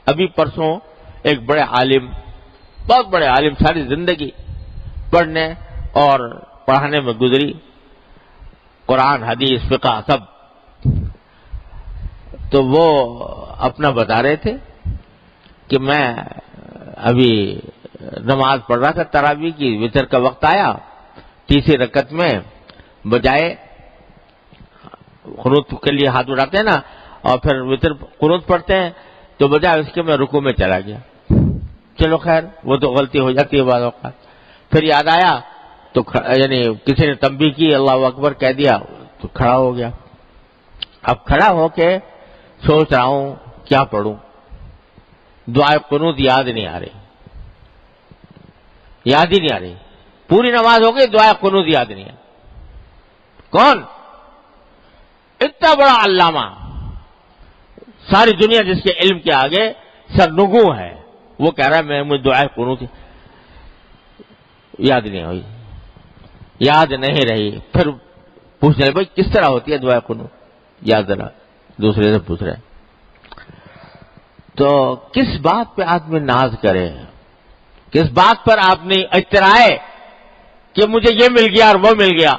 ابھی پرسوں ایک بڑے عالم، بہت بڑے عالم، ساری زندگی پڑھنے اور پڑھانے میں گزری، قرآن حدیث فقہ سب، تو وہ اپنا بتا رہے تھے کہ میں ابھی نماز پڑھ رہا تھا تراویح کی، وتر کا وقت آیا، تیسری رکعت میں بجائے قنوت کے لیے ہاتھ اٹھاتے ہیں نا اور پھر وتر قنوت پڑھتے ہیں، تو بجائے اس کے میں رکوع میں چلا گیا. چلو خیر، وہ تو غلطی ہو جاتی ہے بعض اوقات. پھر یاد آیا تو یعنی کسی نے تنبیہ کی، اللہ اکبر کہہ دیا تو کھڑا ہو گیا. اب کھڑا ہو کے سوچ رہا ہوں کیا پڑھوں، دعائے قنوت یاد نہیں آ رہی، یاد ہی نہیں آ رہی. پوری نماز ہو گئی، دعائے قنوت یاد نہیں آ. کون؟ اتنا بڑا علامہ، ساری دنیا جس کے علم کے آگے سرنگوں ہے، وہ کہہ رہا ہے میں مجھے دعائے قنوت یاد نہیں ہوئی، یاد نہیں رہی. پھر پوچھ رہے بھائی کس طرح ہوتی ہے دعائے قنوت، یاد ذرا دوسرے سے پوچھ رہے. تو کس بات پہ آدمی ناز کرے، کس بات پر آپ نے اترائے کہ مجھے یہ مل گیا اور وہ مل گیا،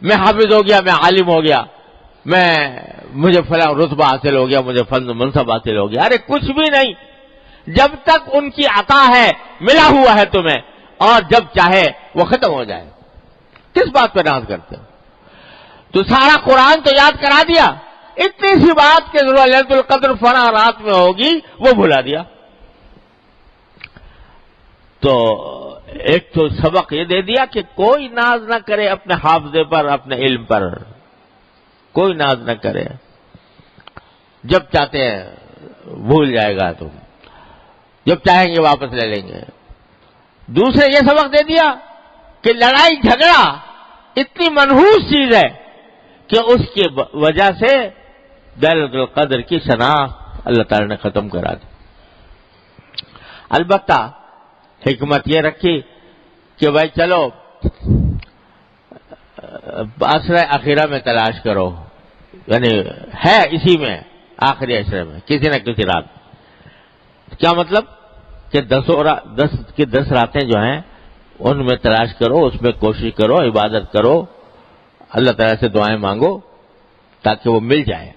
میں حافظ ہو گیا، میں عالم ہو گیا، مجھے فلاں رتبہ حاصل ہو گیا، مجھے فضل منصب حاصل ہو گیا. ارے کچھ بھی نہیں، جب تک ان کی عطا ہے، ملا ہوا ہے تمہیں، اور جب چاہے وہ ختم ہو جائے. کس بات پہ ناز کرتے ہو؟ تو سارا قرآن تو یاد کرا دیا، اتنی سی بات کہ ليلۃ القدر فلاں رات میں ہوگی وہ بھلا دیا. تو ایک تو سبق یہ دے دیا کہ کوئی ناز نہ کرے اپنے حافظے پر، اپنے علم پر، کوئی ناز نہ کرے. جب چاہتے ہیں بھول جائے گا تم، جب چاہیں گے واپس لے لیں گے. دوسرے یہ سبق دے دیا کہ لڑائی جھگڑا اتنی منحوس چیز ہے کہ اس کی وجہ سے ليلۃ القدر کی شناخت اللہ تعالی نے ختم کرا دی. البتہ حکمت یہ رکھی کہ بھائی چلو عشرہ اخیرہ میں تلاش کرو، یعنی ہے اسی میں آخری عشرے میں کسی نہ کسی رات. کیا مطلب کہ 10 راتیں جو ہیں ان میں تلاش کرو، اس میں کوشش کرو، عبادت کرو، اللہ تعالیٰ سے دعائیں مانگو تاکہ وہ مل جائے.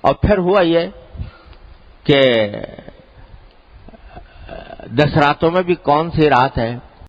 اور پھر ہوا یہ کہ 10 راتوں میں بھی کون سی رات ہے